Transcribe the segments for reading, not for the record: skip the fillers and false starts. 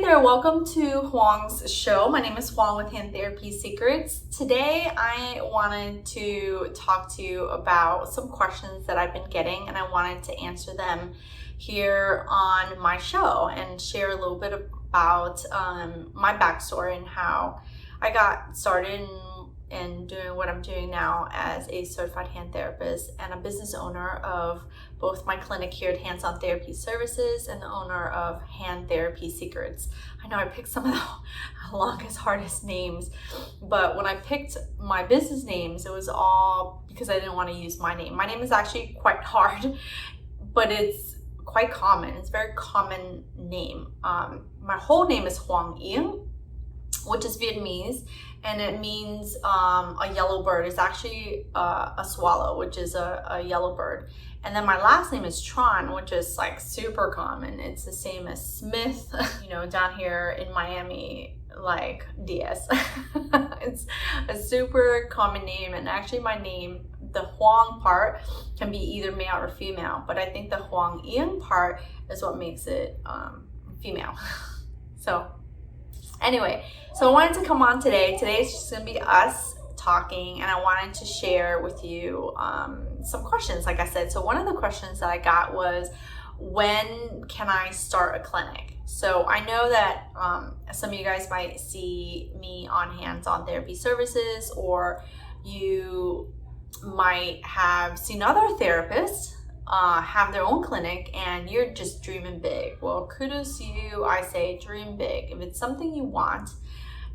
there, welcome to Hoang's show. My name is Hoang with Hand Therapy Secrets. Today I wanted to talk to you about some questions that I've been getting, and I wanted to answer them here on my show and share a little bit about my backstory and how I got started in doing what I'm doing now as a certified hand therapist and a business owner of both my clinic here at Hands-On Therapy Services and the owner of Hand Therapy Secrets. I know I picked some of the longest, hardest names, but when I picked my business names, it was all because I didn't want to use my name. My name is actually quite hard, but it's quite common. It's a very common name. My whole name is Hoang, which is Vietnamese, and it means a yellow bird. It's actually a swallow, which is a yellow bird. And then my last name is Tron, which is like super common. It's the same as Smith, down here in Miami, like Diaz. It's a super common name, and actually my name, the Hoang part, can be either male or female, but I think the Hoang part is what makes it female. So anyway, so I wanted to come on today. Today is just gonna be us talking, and I wanted to share with you some questions, like I said. So one of the questions that I got was, when can I start a clinic? So I know that some of you guys might see me on Hands-On Therapy Services, or you might have seen other therapists have their own clinic and you're just dreaming big. Well, kudos to you. I say dream big. If it's something you want,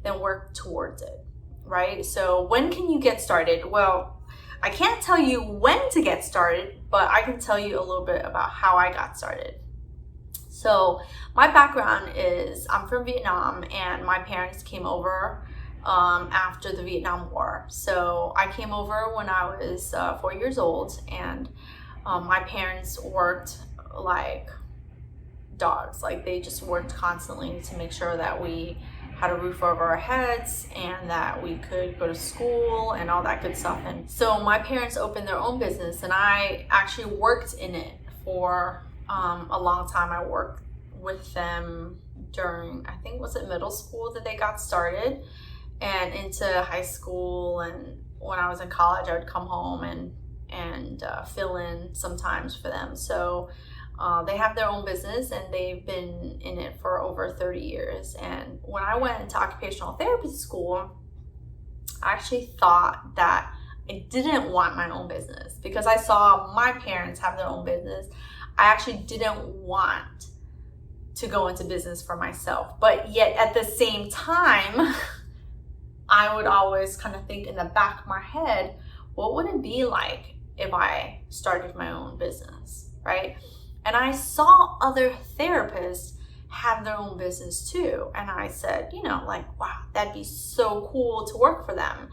then work towards it, right? So when can you get started? Well, I can't tell you when to get started, but I can tell you a little bit about how I got started. So my background is I'm from Vietnam, and my parents came over after the Vietnam War. So I came over when I was 4 years old, and my parents worked like dogs. Like, they just worked constantly to make sure that we had a roof over our heads and that we could go to school and all that good stuff. And so my parents opened their own business, and I actually worked in it for a long time. I worked with them during, I think, was it middle school that they got started, and into high school. And when I was in college, I would come home and fill in sometimes for them. So they have their own business, and they've been in it for over 30 years. And when I went into occupational therapy school, I actually thought that I didn't want my own business because I saw my parents have their own business. I actually didn't want to go into business for myself. But yet at the same time, I would always kind of think in the back of my head, what would it be like if I started my own business, right? And I saw other therapists have their own business too. And I said, wow, that'd be so cool to work for them.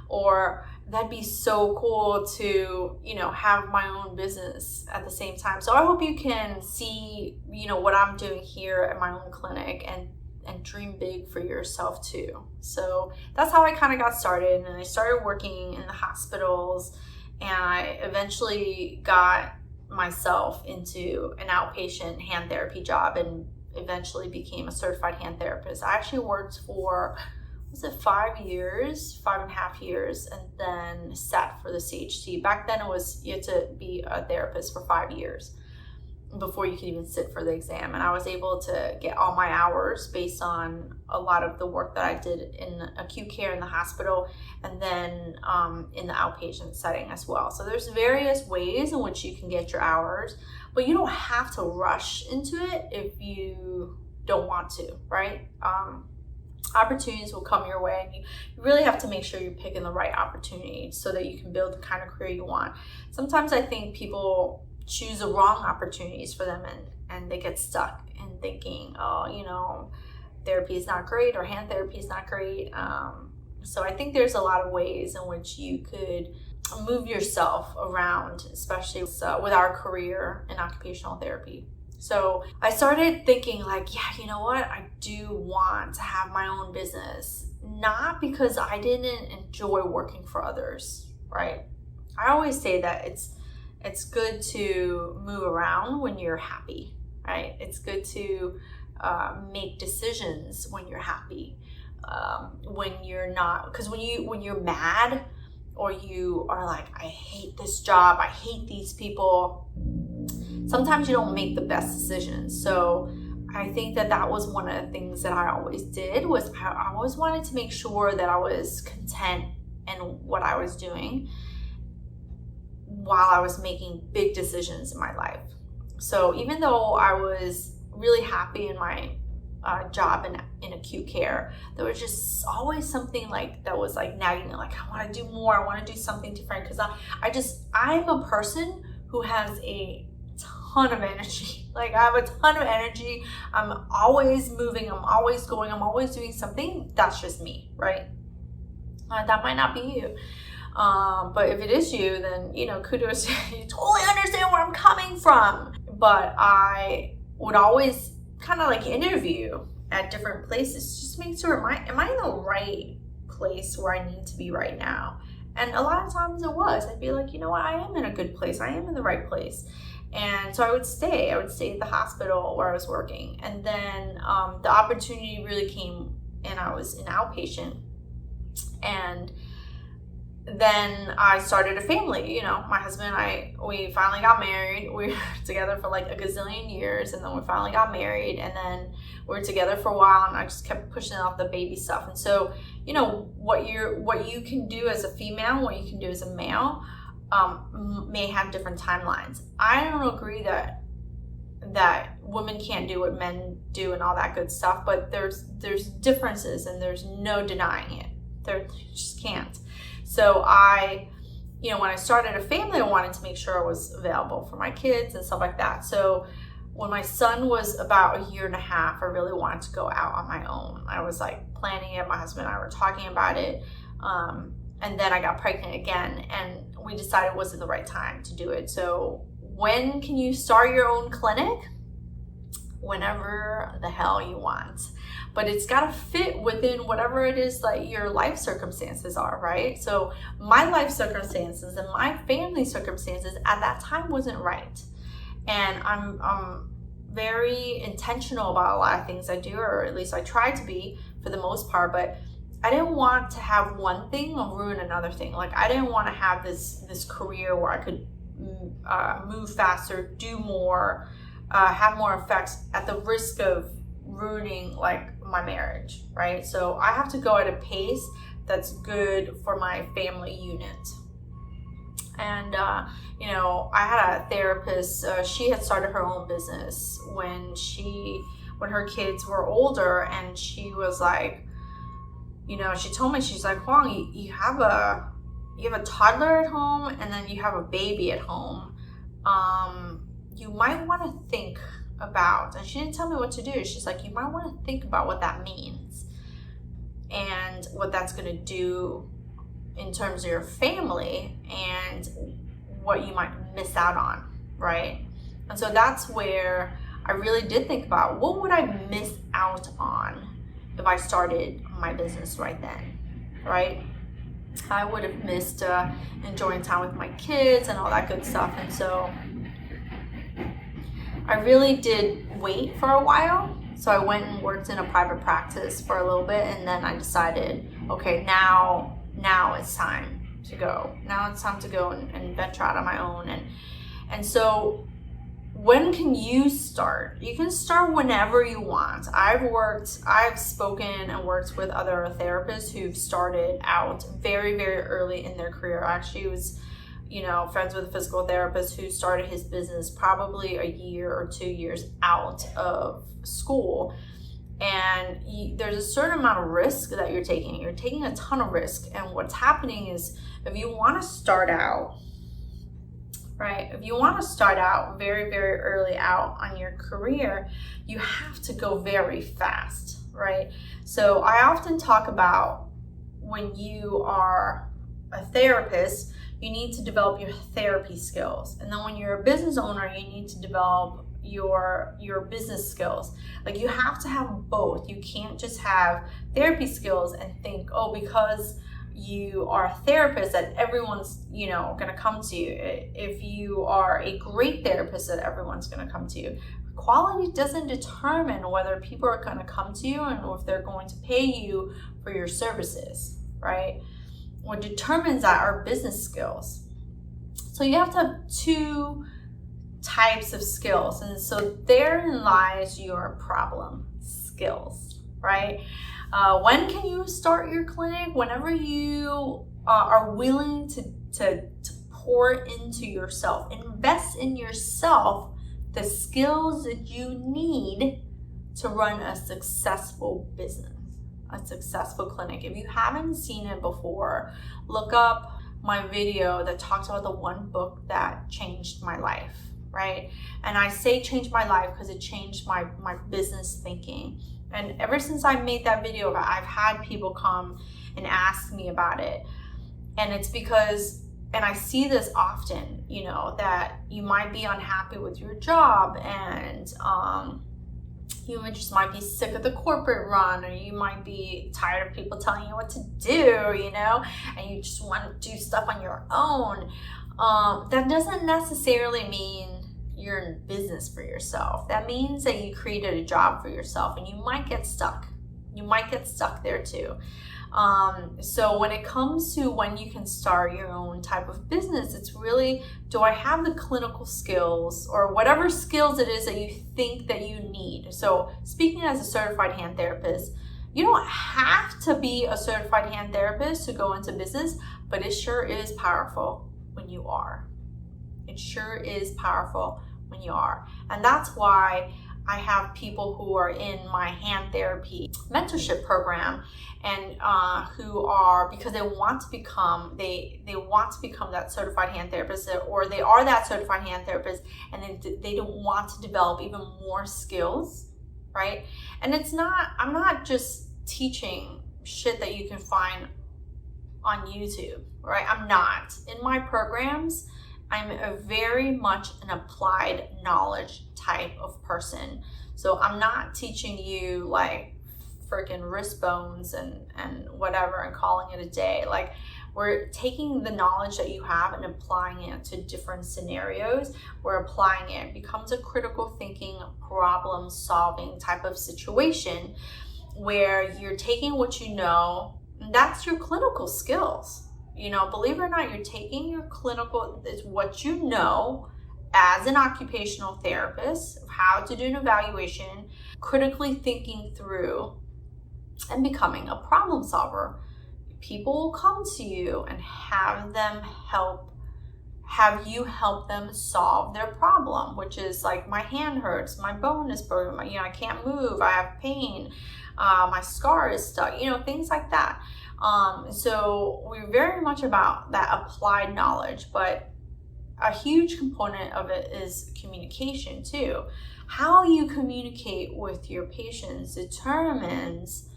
Or that'd be so cool to, have my own business at the same time. So I hope you can see, what I'm doing here at my own clinic, and dream big for yourself too. So that's how I kind of got started. And I started working in the hospitals, and I eventually got myself into an outpatient hand therapy job, and eventually became a certified hand therapist. I actually worked for, 5 years, 5.5 years, and then sat for the CHT. Back then you had to be a therapist for 5 years before you could even sit for the exam. And I was able to get all my hours based on a lot of the work that I did in acute care in the hospital, and then in the outpatient setting as well. So there's various ways in which you can get your hours, but you don't have to rush into it if you don't want to, right? Opportunities will come your way, and you really have to make sure you're picking the right opportunity so that you can build the kind of career you want. Sometimes I think people choose the wrong opportunities for them, and they get stuck in thinking, therapy is not great, or hand therapy is not great. So I think there's a lot of ways in which you could move yourself around, especially with our career in occupational therapy. So I started thinking like, yeah, you know what? I do want to have my own business, not because I didn't enjoy working for others, right? I always say that it's good to move around when you're happy, right? It's good to make decisions when you're happy, when you're not, because when you're mad, or you are like, I hate this job, I hate these people, sometimes you don't make the best decisions. So I think that was one of the things that I always did, was I always wanted to make sure that I was content in what I was doing while I was making big decisions in my life. So even though I was really happy in my job in acute care, there was just always something like that was like nagging me, like I want to do more, I want to do something different, because I'm a person who has a ton of energy. Like I have a ton of energy. I'm always moving, I'm always going, I'm always doing something. That's just me, right? That might not be you. But if it is you, then, kudos. You totally understand where I'm coming from. But I would always kind of like interview at different places, just make sure, am I in the right place where I need to be right now? And a lot of times it was. I'd be like, you know what, I am in a good place. I am in the right place. And so I would stay at the hospital where I was working. And then the opportunity really came, and I was an outpatient. And then I started a family. My husband and I, we finally got married. We were together for like a gazillion years, and then we finally got married, and then we were together for a while, and I just kept pushing off the baby stuff. And so, what you can do as a female, what you can do as a male, may have different timelines. I don't agree that women can't do what men do and all that good stuff, but there's differences, and there's no denying it. There just can't. So when I started a family, I wanted to make sure I was available for my kids and stuff like that. So when my son was about a year and a half, I really wanted to go out on my own. I was like planning it. My husband and I were talking about it. And then I got pregnant again, and we decided it wasn't the right time to do it. So when can you start your own clinic? Whenever the hell you want. But it's got to fit within whatever it is that your life circumstances are, right? So my life circumstances and my family circumstances at that time wasn't right. And I'm very intentional about a lot of things I do, or at least I try to be for the most part, but I didn't want to have one thing ruin another thing. Like I didn't want to have this career where I could move faster, do more, have more effects at the risk of ruining like my marriage, right? So I have to go at a pace that's good for my family unit. And I had a therapist. She had started her own business when her kids were older, and she was like, she told me, she's like, Hoang, you have a toddler at home, and then you have a baby at home. You might want to think about, and she didn't tell me what to do. She's like, you might want to think about what that means and what that's going to do in terms of your family and what you might miss out on, right? And so that's where I really did think about, what would I miss out on if I started my business right then, right? I would have missed enjoying time with my kids and all that good stuff. And so I really did wait for a while. So I went and worked in a private practice for a little bit, and then I decided, okay, now it's time to go. Now it's time to go and venture out on my own. And so when can you start? You can start whenever you want. I've spoken and worked with other therapists who've started out very, very early in their career. I actually was friends with a physical therapist who started his business probably a year or 2 years out of school. And there's a certain amount of risk that you're taking. You're taking a ton of risk. And what's happening is, if you want to start out, right? If you want to start out very, very early out on your career, you have to go very fast, right? So I often talk about, when you are a therapist, you need to develop your therapy skills. And then when you're a business owner, you need to develop your business skills. Like, you have to have both. You can't just have therapy skills and think, oh, because you are a therapist that everyone's, going to come to you. If you are a great therapist, that everyone's going to come to you. Quality doesn't determine whether people are going to come to you and if they're going to pay you for your services, right? What determines that are business skills. So you have to have two types of skills, and so therein lies your problem skills, right? When can you start your clinic? Whenever you are willing to pour into yourself, invest in yourself, the skills that you need to run a successful business, a successful clinic. If you haven't seen it before, look up my video that talks about the one book that changed my life, right? And I say changed my life because it changed my business thinking. And ever since I made that video, I've had people come and ask me about it. And it's because, and I see this often, you know, that you might be unhappy with your job, and you just might be sick of the corporate run, or you might be tired of people telling you what to do, you know, and you just want to do stuff on your own. That doesn't necessarily mean you're in business for yourself. That means that you created a job for yourself, and you might get stuck. You might get stuck there too. So when it comes to when you can start your own type of business, it's really, do I have the clinical skills or whatever skills it is that you think that you need? So speaking as a certified hand therapist, you don't have to be a certified hand therapist to go into business, but it sure is powerful when you are. It sure is powerful when you are. And that's why I have people who are in my hand therapy mentorship program, and who are, because they want to become that certified hand therapist, or they are that certified hand therapist, and then they don't want to develop even more skills, right? And I'm not just teaching shit that you can find on YouTube, right? I'm not. In my programs, I'm a very much an applied knowledge type of person. So I'm not teaching you like freaking wrist bones and whatever and calling it a day. Like, we're taking the knowledge that you have and applying it to different scenarios. We're applying it. It becomes a critical thinking, problem solving type of situation where you're taking what you know, and that's your clinical skills. You know, believe it or not, you're taking your clinical, it's what you know as an occupational therapist, of how to do an evaluation, critically thinking through, and becoming a problem solver. People will come to you and have you help them solve their problem, which is like, my hand hurts, my bone is broken, I can't move, I have pain, my scar is stuck, things like that. So we're very much about that applied knowledge, but a huge component of it is communication too. How you communicate with your patients determines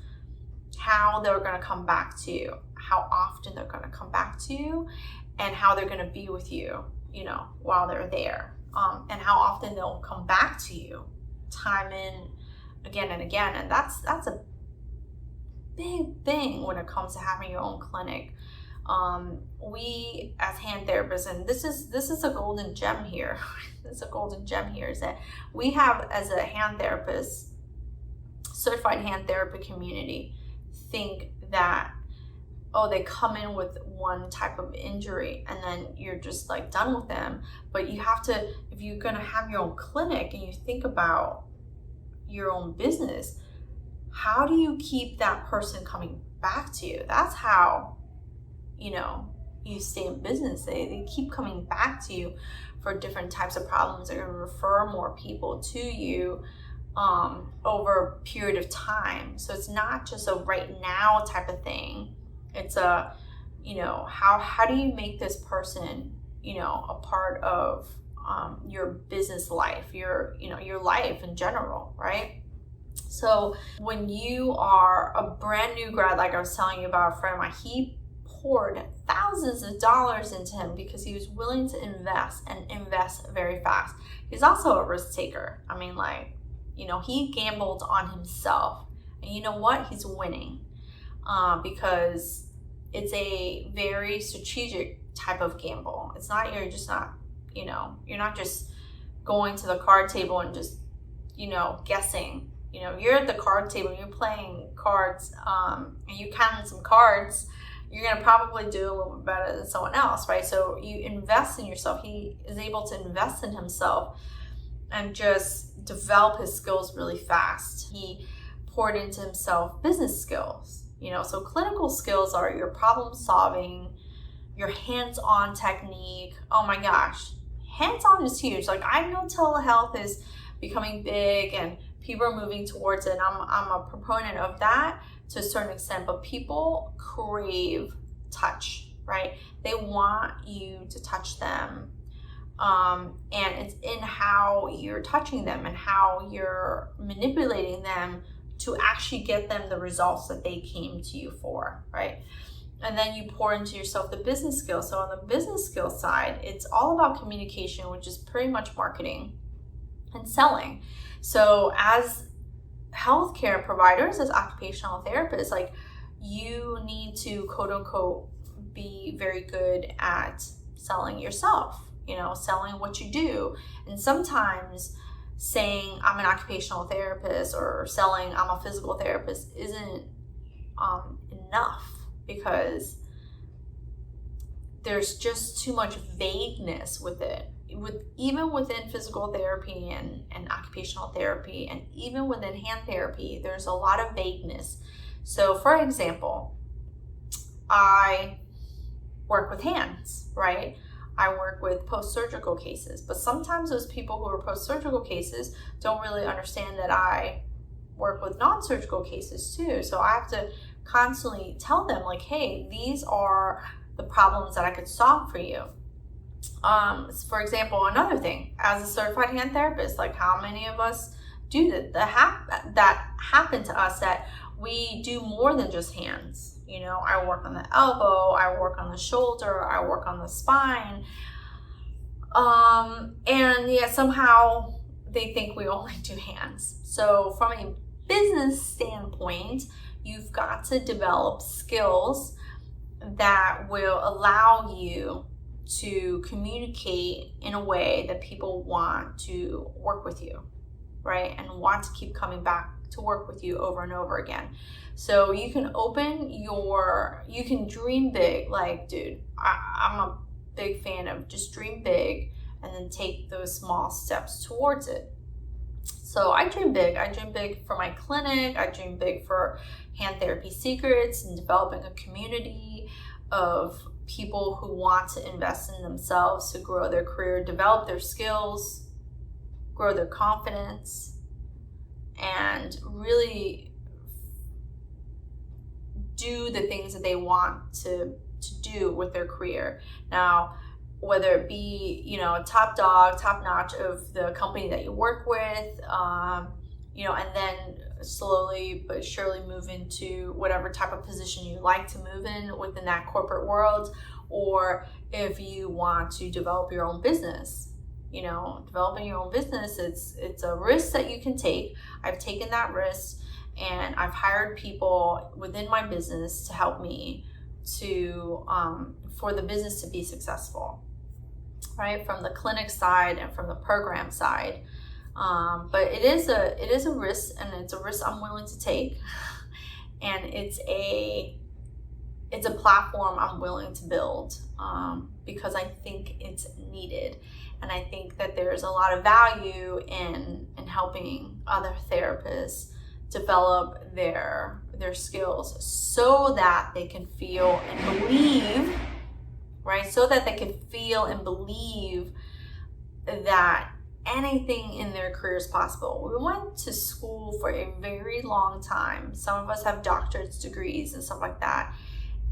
how they're going to come back to you, how often they're going to come back to you, and how they're going to be with you, while they're there, and how often they'll come back to you time in again and again. And that's a big thing when it comes to having your own clinic. We as hand therapists, and this is a golden gem here. This is a golden gem here, is that we have, as a hand therapist, certified hand therapy community, think that, they come in with one type of injury and then you're just like done with them. But you have to, if you're going to have your own clinic and you think about your own business, how do you keep that person coming back to you? That's how, you stay in business. They keep coming back to you for different types of problems. They're going to refer more people to you over a period of time. So it's not just a right now type of thing. It's a, how do you make this person, a part of your business life, your life in general, right? So when you are a brand new grad, like I was telling you about a friend of mine, he poured thousands of dollars into him because he was willing to invest very fast. He's also a risk taker. He gambled on himself, and you know what? He's winning because it's a very strategic type of gamble. It's not, you're not just going to the card table and just guessing. You're at the card table, you're playing cards, and you counting some cards, you're going to probably do a little bit better than someone else, right? So you invest in yourself. He is able to invest in himself and just develop his skills really fast. He poured into himself business skills, so clinical skills are your problem solving, your hands-on technique. Oh my gosh, hands-on is huge. Like, I know telehealth is becoming big and people are moving towards it. I'm a proponent of that to a certain extent, but people crave touch, right? They want you to touch them. And it's in how you're touching them and how you're manipulating them to actually get them the results that they came to you for, right? And then you pour into yourself the business skills. So on the business skills side, it's all about communication, which is pretty much marketing and selling. So as healthcare providers, as occupational therapists, like, you need to quote unquote be very good at selling yourself, selling what you do. And sometimes saying I'm an occupational therapist or selling I'm a physical therapist isn't enough, because there's just too much vagueness with it. Even within physical therapy and occupational therapy, and even within hand therapy, there's a lot of vagueness. So for example, I work with hands, right? I work with post-surgical cases, but sometimes those people who are post-surgical cases don't really understand that I work with non-surgical cases too. So I have to constantly tell them, like, hey, these are the problems that I could solve for you. For example, another thing, as a certified hand therapist, like, how many of us do that happen to us, that we do more than just hands? I work on the elbow, I work on the shoulder, I work on the spine, and yet somehow they think we only do hands. So from a business standpoint, you've got to develop skills that will allow you to communicate in a way that people want to work with you, right? And want to keep coming back to work with you over and over again. So you can you can dream big. Like, dude, I'm a big fan of just dream big and then take those small steps towards it. So I dream big. I dream big for my clinic. I dream big for Hand Therapy Secrets and developing a community of people who want to invest in themselves to grow their career, develop their skills, grow their confidence, and really do the things that they want to do with their career. Now, whether it be, top dog, top notch of the company that you work with, and then slowly but surely move into whatever type of position you like to move in within that corporate world, or if you want to develop your own business. Developing your own business, it's a risk that you can take. I've taken that risk, and I've hired people within my business to help me to for the business to be successful, right? From the clinic side and from the program side. But it is a risk, and it's a risk I'm willing to take, and it's a platform I'm willing to build, because I think it's needed. And I think that there's a lot of value in helping other therapists develop their skills so that they can feel and believe, right? So that they can feel and believe that anything in their career is possible. We went to school for a very long time. Some of us have doctorate degrees and stuff like that.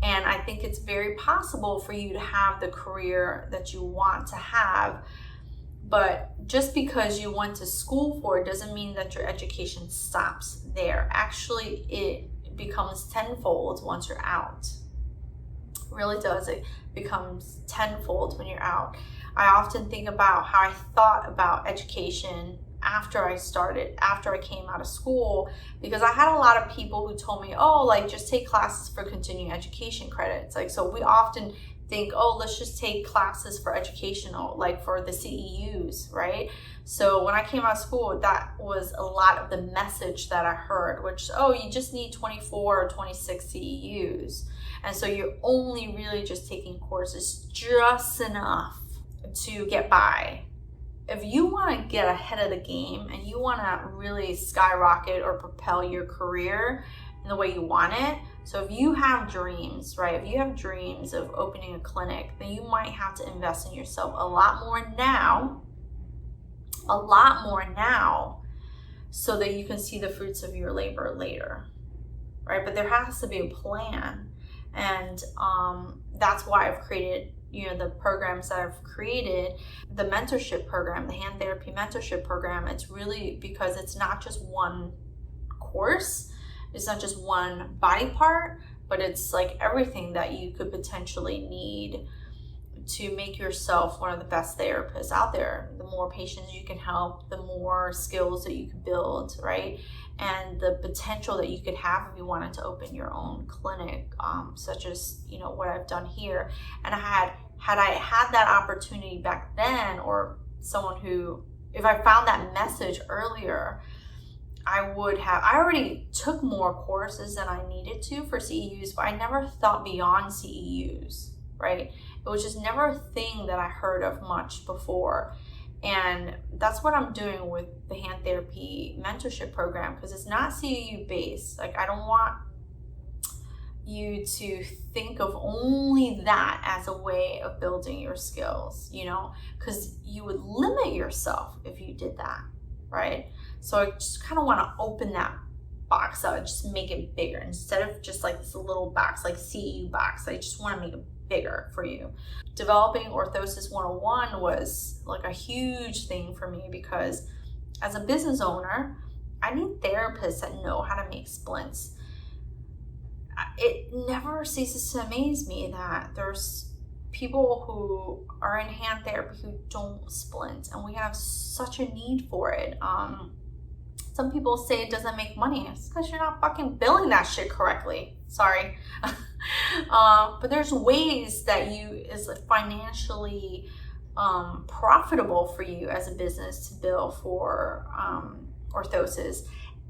And I think it's very possible for you to have the career that you want to have. But just because you went to school for it doesn't mean that your education stops there. Actually, it becomes tenfold once you're out. It really does. It becomes tenfold when you're out. I often think about how I thought about education after I came out of school, because I had a lot of people who told me, oh, like, just take classes for continuing education credits. Like, so we often think, oh, let's just take classes for educational, like for the CEUs, right? So when I came out of school, that was a lot of the message that I heard, which, oh, you just need 24 or 26 CEUs. And so you're only really just taking courses just enough to get by. If you want to get ahead of the game and you want to really skyrocket or propel your career in the way you want it, so if you have dreams, right? If you have dreams of opening a clinic, then you might have to invest in yourself a lot more now, so that you can see the fruits of your labor later, right? But there has to be a plan. And that's why I've created, the programs that I've created, the mentorship program, the hand therapy mentorship program. It's really because it's not just one course, it's not just one body part, but it's like everything that you could potentially need to make yourself one of the best therapists out there. The more patients you can help, the more skills that you can build, right? And the potential that you could have if you wanted to open your own clinic, such as, what I've done here. And had I had that opportunity back then, or someone who, if I found that message earlier, I already took more courses than I needed to for CEUs, but I never thought beyond CEUs, right? It was just never a thing that I heard of much before. And that's what I'm doing with the hand therapy mentorship program, because it's not CEU based. Like, I don't want you to think of only that as a way of building your skills, because you would limit yourself if you did that, right? So I just kind of want to open that box up, just make it bigger instead of just like this little box, like CEU box. I just want to make it bigger for you. Developing Orthosis 101 was like a huge thing for me, because as a business owner, I need therapists that know how to make splints. It never ceases to amaze me that there's people who are in hand therapy who don't splint, and we have such a need for it. Some people say it doesn't make money. It's because you're not fucking billing that shit correctly. Sorry. But there's ways that is financially profitable for you as a business to bill for orthosis.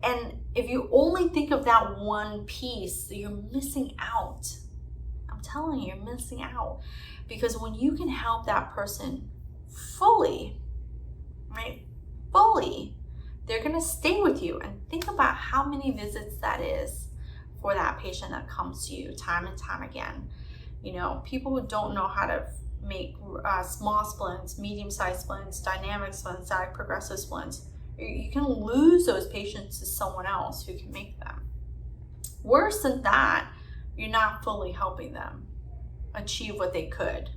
And if you only think of that one piece, you're missing out. I'm telling you, you're missing out. Because when you can help that person fully, right? Fully, they're going to stay with you. And think about how many visits that is for that patient that comes to you time and time again. People who don't know how to make small splints, medium-sized splints, dynamic splints, static progressive splints, you can lose those patients to someone else who can make them. Worse than that, you're not fully helping them achieve what they could.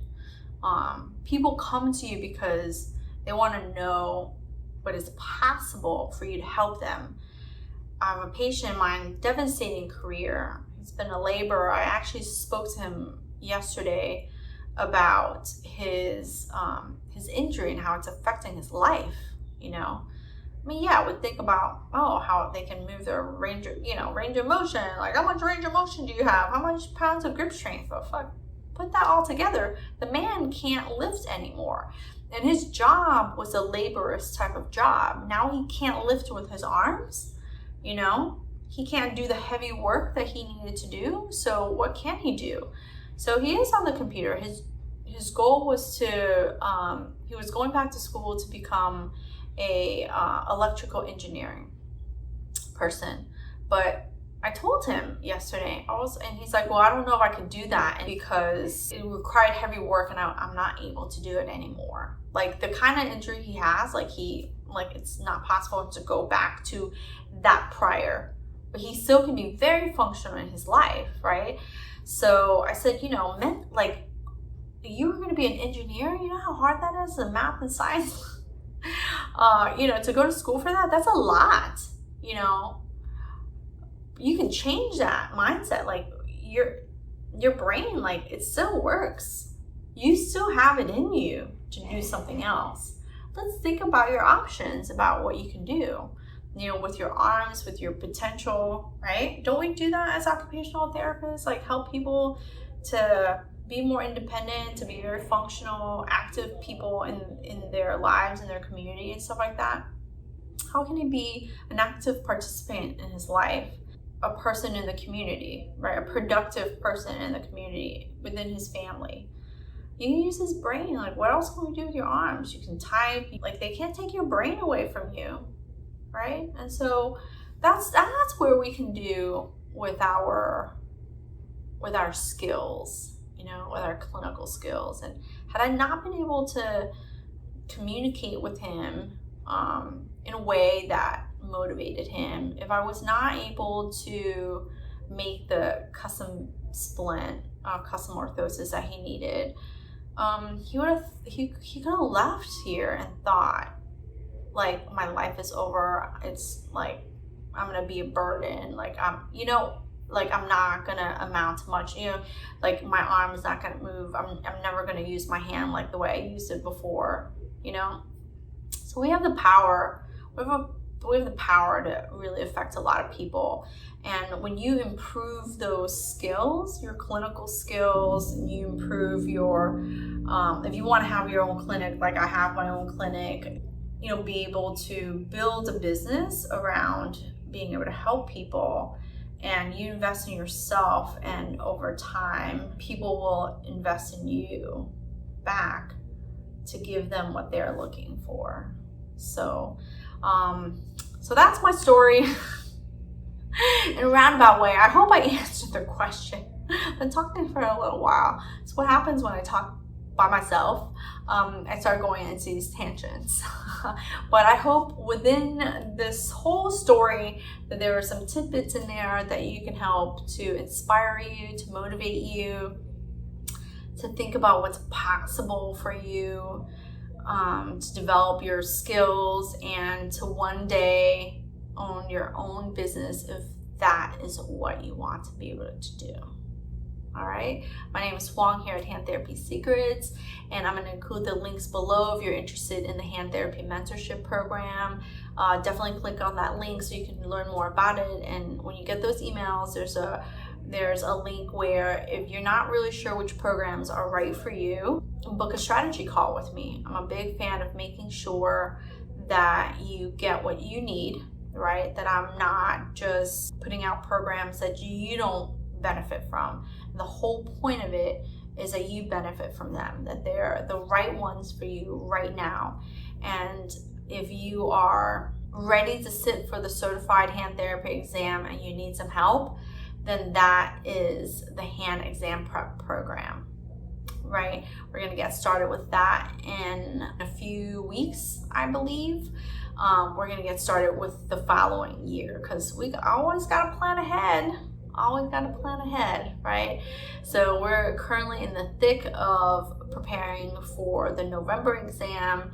People come to you because they want to know what is possible for you to help them. I have a patient of mine, devastating career. He's been a laborer. I actually spoke to him yesterday about his injury and how it's affecting his life. I would think about, how they can move their range of motion. Like, how much range of motion do you have? How much pounds of grip strength? But fuck, put that all together, the man can't lift anymore. And his job was a laborer's type of job. Now he can't lift with his arms, He can't do the heavy work that he needed to do. So what can he do? So he is on the computer. His goal was he was going back to school to become a electrical engineering person. But I told him yesterday, and he's like, well, I don't know if I could do that because it required heavy work and I'm not able to do it anymore. Like, the kind of injury he has, it's not possible to go back to that prior, but he still can be very functional in his life, right? So I said, you're going to be an engineer, you know how hard that is, the math and science? To go to school for that's a lot, You can change that mindset. Like, your brain, it still works. You still have it in you to do something else. Let's think about your options, about what you can do, with your arms, with your potential, right? Don't we do that as occupational therapists? Help people to be more independent, to be very functional, active people in their lives, in their community and stuff like that? How can he be an active participant in his life, a person in the community, right? A productive person in the community, within his family. You can use his brain. Like, what else can we do with your arms? You can type. Like, they can't take your brain away from you, right? And so that's where we can do with our skills, you know, with our clinical skills. And had I not been able to communicate with him in a way that motivated him, if I was not able to make the custom splint, custom orthosis that he needed, he could have left here and thought, like, my life is over. It's like, I'm gonna be a burden. Like, I'm not gonna amount to much. You know, like, my arm is not gonna move. I'm never gonna use my hand like the way I used it before. You know, so we have the power. We have the power to really affect a lot of people. And when you improve those skills, your clinical skills, and you improve your, if you want to have your own clinic, like I have my own clinic, you know, be able to build a business around being able to help people, and you invest in yourself, and over time, people will invest in you back to give them what they're looking for. So that's my story. In a roundabout way. I hope I answered the question. I've been talking for a little while. So what happens when I talk by myself? I start going into these tangents. But I hope within this whole story that there are some tidbits in there that you can help to inspire you, to motivate you, to think about what's possible for you, to develop your skills, and to one day own your own business if that is what you want to be able to do. All right. My name is Hoang here at Hand Therapy Secrets, and I'm going to include the links below if you're interested in the hand therapy mentorship program. Definitely click on that link so you can learn more about it. And when you get those emails, there's a link where if you're not really sure which programs are right for you, book a strategy call with me. I'm a big fan of making sure that you get what you need, right? That I'm not just putting out programs that you don't benefit from. The whole point of it is that you benefit from them, that they're the right ones for you right now. And if you are ready to sit for the certified hand therapy exam and you need some help, then that is the hand exam prep program, right? We're going to get started with that in a few weeks, I believe. We're going to get started with the following year, because we always got to plan ahead. Right? So we're currently in the thick of preparing for the November exam,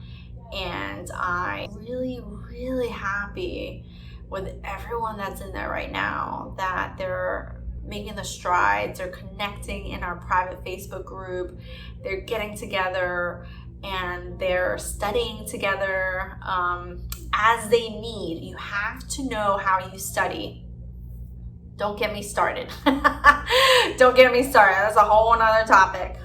and I'm really, really happy with everyone that's in there right now, that they're making the strides, they're connecting in our private Facebook group, they're getting together, and they're studying together as they need. You have to know how you study. Don't get me started. Don't get me started. That's a whole another topic.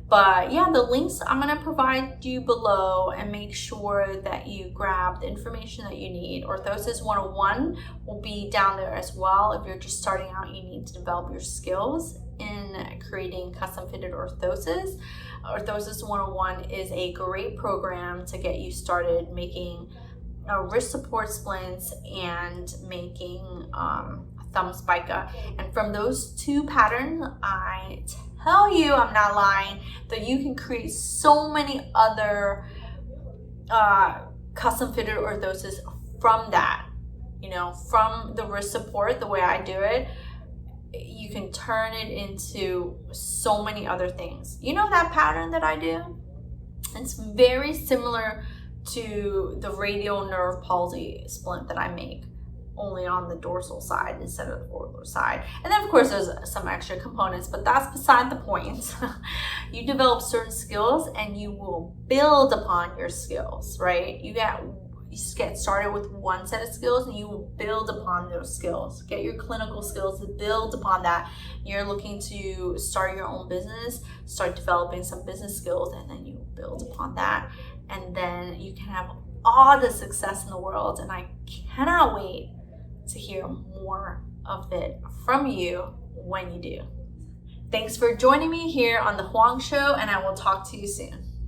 But yeah, the links I'm going to provide you below, and make sure that you grab the information that you need. Orthosis 101 will be down there as well. If you're just starting out, you need to develop your skills in creating custom fitted orthosis. Orthosis 101 is a great program to get you started making wrist support splints and making thumb spica. And from those two patterns, I tell you, I'm not lying, that you can create so many other custom fitted orthosis from that. You know, from the wrist support, the way I do it, you can turn it into so many other things. You know that pattern that I do? It's very similar to the radial nerve palsy splint that I make, only on the dorsal side instead of the ortho side. And then of course there's some extra components, but that's beside the point. You develop certain skills and you will build upon your skills, right? get started with one set of skills and you build upon those skills. Get your clinical skills, build upon that. You're looking to start your own business, start developing some business skills, and then you build upon that. And then you can have all the success in the world. And I cannot wait to hear more of it from you when you do. Thanks for joining me here on the Hoang Show, and I will talk to you soon.